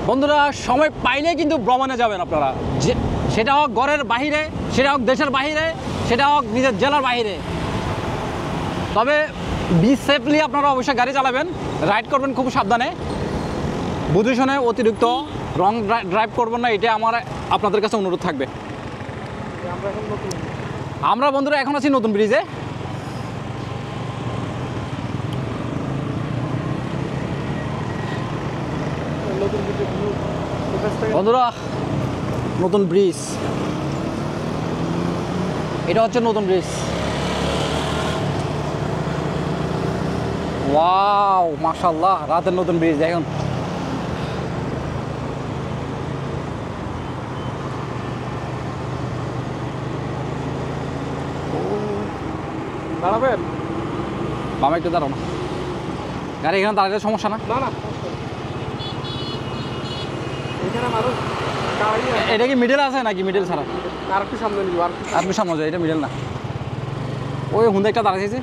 বন্ধুরা সময় পাইলে কিন্তু ভ্রমণে যাবেন আপনারা, যে সেটা হোক ঘরের বাহিরে, সেটা হোক দেশের বাহিরে, সেটা হোক নিজের জেলার বাহিরে। তবে বি সেফলি আপনারা অবশ্যই গাড়ি চালাবেন, রাইড করবেন খুব সাবধানে, বুঝে শুনে অতিরিক্ত রং ড্রাইভ করবেন না, এটা আমার আপনাদের কাছে অনুরোধ থাকবে। আমরা বন্ধুরা এখন আছি নতুন ব্রিজে। বন্ধুরা নতুন ব্রিজ, এটা হচ্ছে নতুন ব্রিজ। ওয়াও মাশাআল্লাহ, রাতের নতুন ব্রিজ দেখুন। দাঁড়াবেন? বাবা একটু দাঁড়াও না, গাড়ি এখানে দাঁড়ালে সমস্যা না? না না, এখানে মানুষ এটা কি মিডল আছে নাকি মিডল ছাড়া? আর একটু সামনে নিব, আর আপনি সামনে যায়, এটা মিডল না। ওই হুন্দা একটা দাঁড়াইছে।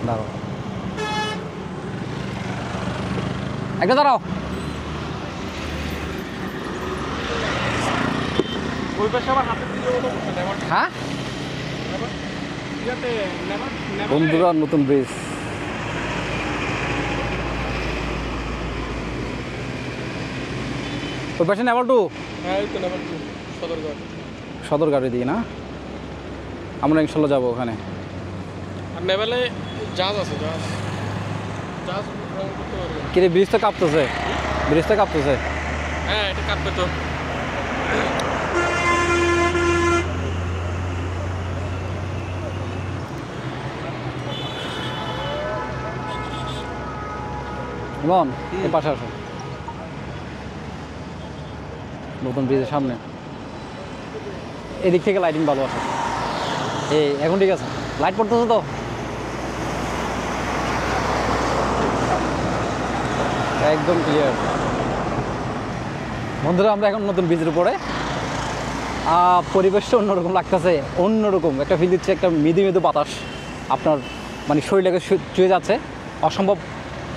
দাঁড়াও, একটা দাঁড়াও। ওই পাশে আবার হাতে দিয়ে হ্যাঁ ইয়াতে বন্ধুরা নতুন ব্রিজ। ওই পাশে নেভার টু, হ্যাঁ এই তো নেবার সদরঘাট। সদরঘাটের দিকে না? আমরা ইনশাল্লাহ যাবো ওখানে। আর নেভালে জাহাজ আছে, জাহাজ জাহাজ ভ্রমণ করতে পারবেন। কিন্তু ব্রিজ তো কাঁপতেছে, ব্রিজ তো কাঁপতেছে। হ্যাঁ এটা কাটবে তো। ইমন এর পাশে আসো, নতুন ব্রিজের সামনে। এদিক থেকে লাইটিং ভালো আসে। এই এখন ঠিক আছে, লাইট পড়তেছে তো একদম ক্লিয়ার। বন্ধুরা আমরা এখন নতুন ব্রিজের উপরে, পরিবেশটা অন্যরকম লাগতেছে, অন্যরকম একটা ফিল দিচ্ছে, একটা মৃদু মৃদু বাতাস আপনার মানে শরীরটাকে ছুঁয়ে যাচ্ছে। অসম্ভব,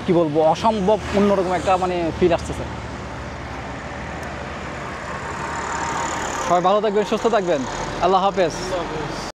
কি বলবো, অসম্ভব অন্যরকম একটা মানে ফিল আসতেছে। সবাই ভালো থাকবেন, সুস্থ থাকবেন, আল্লাহ হাফেজ।